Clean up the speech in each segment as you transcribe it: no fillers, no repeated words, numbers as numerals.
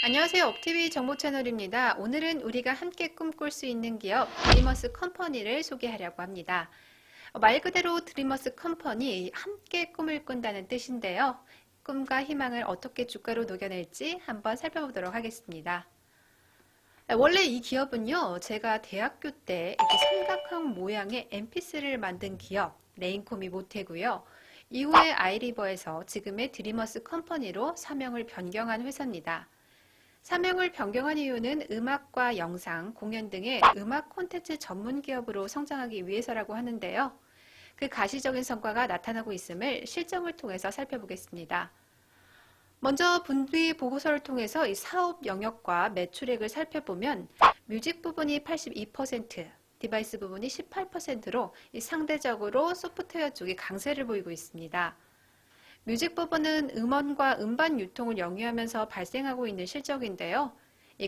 안녕하세요. 업티비 정보 채널입니다. 오늘은 우리가 함께 꿈꿀 수 있는 기업 드리머스 컴퍼니를 소개하려고 합니다. 말 그대로 드리머스 컴퍼니, 함께 꿈을 꾼다는 뜻인데요. 꿈과 희망을 어떻게 주가로 녹여낼지 한번 살펴보도록 하겠습니다. 원래 이 기업은요, 제가 대학교 때 이렇게 삼각형 모양의 엠피스를 만든 기업 레인코미 모테고요. 이후에 아이리버에서 지금의 드리머스 컴퍼니로 사명을 변경한 회사입니다. 사명을 변경한 이유는 음악과 영상, 공연 등의 음악 콘텐츠 전문 기업으로 성장하기 위해서라고 하는데요. 그 가시적인 성과가 나타나고 있음을 실적을 통해서 살펴보겠습니다. 먼저 분기 보고서를 통해서 이 사업 영역과 매출액을 살펴보면 뮤직 부분이 82%, 디바이스 부분이 18%로 상대적으로 소프트웨어 쪽이 강세를 보이고 있습니다. 뮤직 부분은 음원과 음반 유통을 영위하면서 발생하고 있는 실적인데요.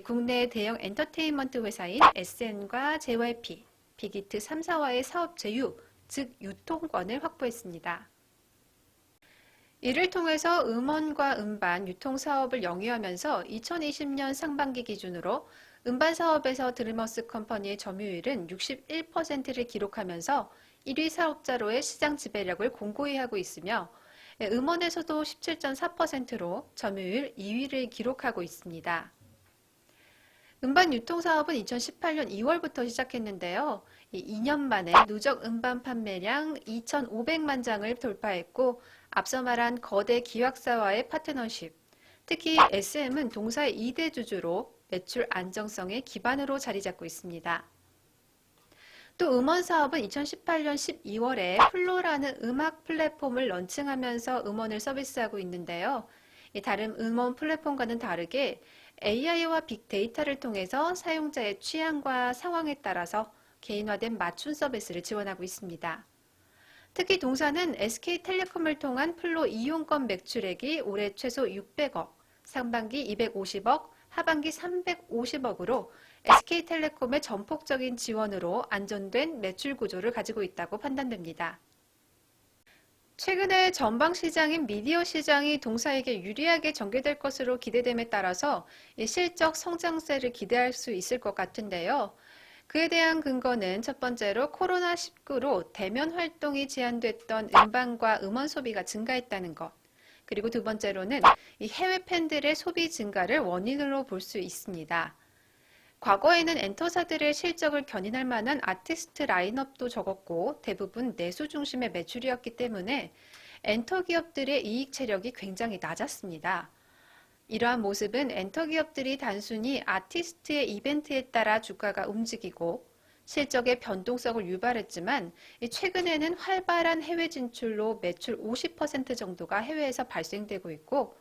국내 대형 엔터테인먼트 회사인 SN과 JYP, 빅히트 3사와의 사업 제휴, 즉 유통권을 확보했습니다. 이를 통해서 음원과 음반 유통 사업을 영위하면서 2020년 상반기 기준으로 음반 사업에서 드리머스 컴퍼니의 점유율은 61%를 기록하면서 1위 사업자로의 시장 지배력을 공고히 하고 있으며 음원에서도 17.4%로 점유율 2위를 기록하고 있습니다. 음반 유통 사업은 2018년 2월부터 시작했는데요. 2년 만에 누적 음반 판매량 2,500만 장을 돌파했고 앞서 말한 거대 기획사와의 파트너십, 특히 SM은 동사의 2대 주주로 매출 안정성의 기반으로 자리 잡고 있습니다. 또 음원 사업은 2018년 12월에 플로라는 음악 플랫폼을 런칭하면서 음원을 서비스하고 있는데요. 다른 음원 플랫폼과는 다르게 AI와 빅데이터를 통해서 사용자의 취향과 상황에 따라서 개인화된 맞춤 서비스를 지원하고 있습니다. 특히 동사는 SK텔레콤을 통한 플로 이용권 매출액이 올해 최소 600억, 상반기 250억, 하반기 350억으로 SK텔레콤의 전폭적인 지원으로 안정된 매출 구조를 가지고 있다고 판단됩니다. 최근에 전방 시장인 미디어 시장이 동사에게 유리하게 전개될 것으로 기대됨에 따라서 실적 성장세를 기대할 수 있을 것 같은데요. 그에 대한 근거는 첫 번째로 코로나19로 대면 활동이 제한됐던 음반과 음원 소비가 증가했다는 것. 그리고 두 번째로는 이 해외 팬들의 소비 증가를 원인으로 볼 수 있습니다. 과거에는 엔터사들의 실적을 견인할 만한 아티스트 라인업도 적었고 대부분 내수 중심의 매출이었기 때문에 엔터 기업들의 이익 체력이 굉장히 낮았습니다. 이러한 모습은 엔터 기업들이 단순히 아티스트의 이벤트에 따라 주가가 움직이고 실적의 변동성을 유발했지만 최근에는 활발한 해외 진출로 매출 50% 정도가 해외에서 발생되고 있고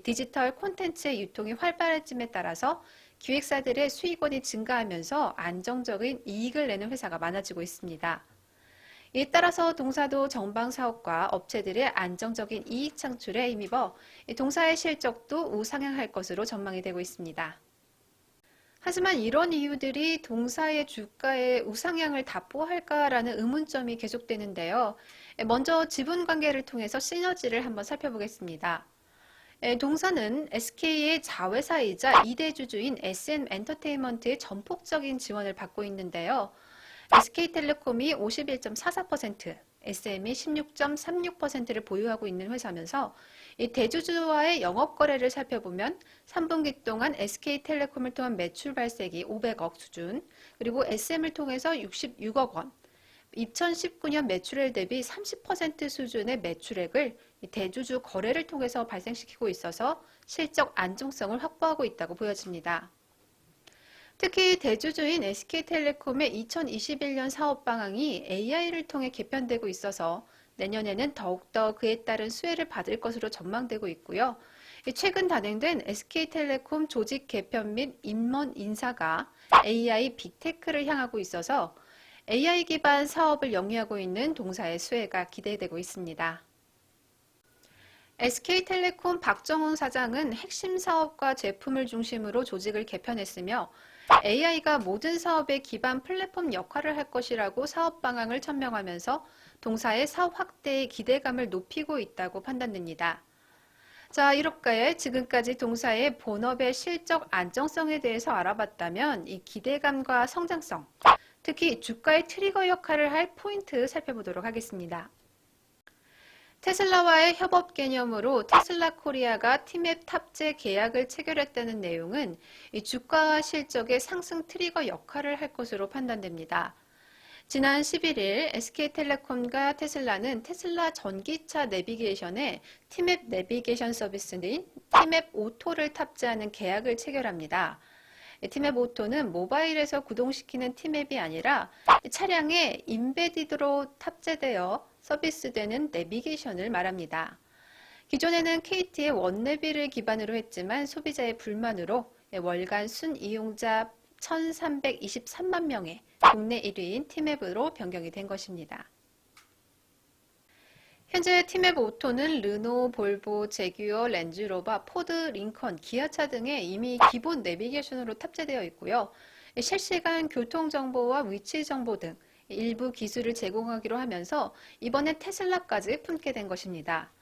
디지털 콘텐츠의 유통이 활발해짐에 따라서 기획사들의 수익원이 증가하면서 안정적인 이익을 내는 회사가 많아지고 있습니다. 이에 따라서 동사도 정방 사업과 업체들의 안정적인 이익 창출에 힘입어 동사의 실적도 우상향할 것으로 전망이 되고 있습니다. 하지만 이런 이유들이 동사의 주가의 우상향을 답보할까라는 의문점이 계속되는데요. 먼저 지분 관계를 통해서 시너지를 한번 살펴보겠습니다. 동사는 SK의 자회사이자 2대 주주인 SN엔터테인먼트의 전폭적인 지원을 받고 있는데요. SK텔레콤이 51.44%, SM이 16.36%를 보유하고 있는 회사면서 이 대주주와의 영업거래를 살펴보면 3분기 동안 SK텔레콤을 통한 매출 발생이 500억 수준, 그리고 SM을 통해서 66억 원, 2019년 매출액 대비 30% 수준의 매출액을 대주주 거래를 통해서 발생시키고 있어서 실적 안정성을 확보하고 있다고 보여집니다. 특히 대주주인 SK텔레콤의 2021년 사업 방향이 AI를 통해 개편되고 있어서 내년에는 더욱더 그에 따른 수혜를 받을 것으로 전망되고 있고요. 최근 단행된 SK텔레콤 조직 개편 및 임원 인사가 AI 빅테크를 향하고 있어서 AI 기반 사업을 영위하고 있는 동사의 수혜가 기대되고 있습니다. SK텔레콤 박정훈 사장은 핵심 사업과 제품을 중심으로 조직을 개편했으며 AI가 모든 사업의 기반 플랫폼 역할을 할 것이라고 사업 방향을 천명하면서 동사의 사업 확대의 기대감을 높이고 있다고 판단됩니다. 자, 이렇게 지금까지 동사의 본업의 실적 안정성에 대해서 알아봤다면 이 기대감과 성장성, 특히 주가의 트리거 역할을 할 포인트 살펴보도록 하겠습니다. 테슬라와의 협업 개념으로 테슬라 코리아가 티맵 탑재 계약을 체결했다는 내용은 이 주가와 실적의 상승 트리거 역할을 할 것으로 판단됩니다. 지난 11일 SK텔레콤과 테슬라는 테슬라 전기차 내비게이션에 티맵 내비게이션 서비스인 티맵 오토를 탑재하는 계약을 체결합니다. 티맵 오토는 모바일에서 구동시키는 티맵이 아니라 차량에 인베디드로 탑재되어 서비스되는 내비게이션을 말합니다. 기존에는 KT의 원내비를 기반으로 했지만 소비자의 불만으로 월간 순이용자 1323만 명의 국내 1위인 티맵으로 변경이 된 것입니다. 현재 티맵 오토는 르노, 볼보, 제규어, 랜즈로버, 포드, 링컨, 기아차 등에 이미 기본 내비게이션으로 탑재되어 있고요. 실시간 교통정보와 위치정보 등 일부 기술을 제공하기로 하면서 이번에 테슬라까지 품게 된 것입니다.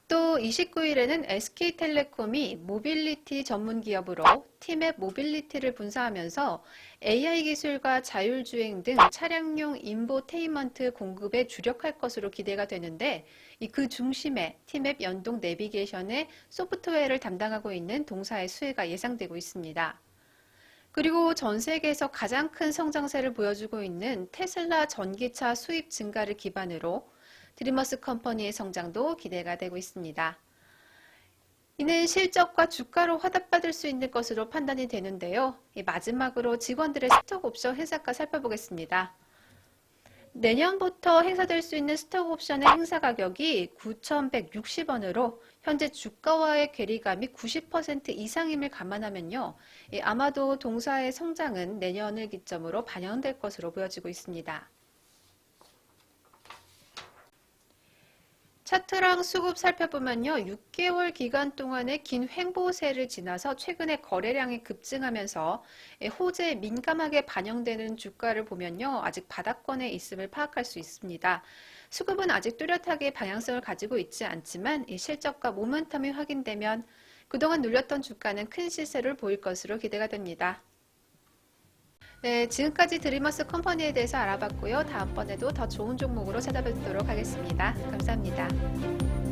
또 29일에는 SK텔레콤이 모빌리티 전문 기업으로 티맵 모빌리티를 분사하면서 AI 기술과 자율주행 등 차량용 인포테인먼트 공급에 주력할 것으로 기대가 되는데 그 중심에 티맵 연동 내비게이션의 소프트웨어를 담당하고 있는 동사의 수혜가 예상되고 있습니다. 그리고 전 세계에서 가장 큰 성장세를 보여주고 있는 테슬라 전기차 수입 증가를 기반으로 드리머스 컴퍼니의 성장도 기대가 되고 있습니다. 이는 실적과 주가로 화답받을 수 있는 것으로 판단이 되는데요. 마지막으로 직원들의 스톡옵션 행사가 살펴보겠습니다. 내년부터 행사될 수 있는 스톡옵션의 행사 가격이 9,160원으로 현재 주가와의 괴리감이 90% 이상임을 감안하면요. 아마도 동사의 성장은 내년을 기점으로 반영될 것으로 보여지고 있습니다. 차트랑 수급 살펴보면요. 6개월 기간 동안의 긴 횡보세를 지나서 최근에 거래량이 급증하면서 호재에 민감하게 반영되는 주가를 보면요. 아직 바닥권에 있음을 파악할 수 있습니다. 수급은 아직 뚜렷하게 방향성을 가지고 있지 않지만 이 실적과 모멘텀이 확인되면 그동안 눌렸던 주가는 큰 시세를 보일 것으로 기대가 됩니다. 네, 지금까지 드리머스 컴퍼니에 대해서 알아봤고요. 다음번에도 더 좋은 종목으로 찾아뵙도록 하겠습니다. 감사합니다.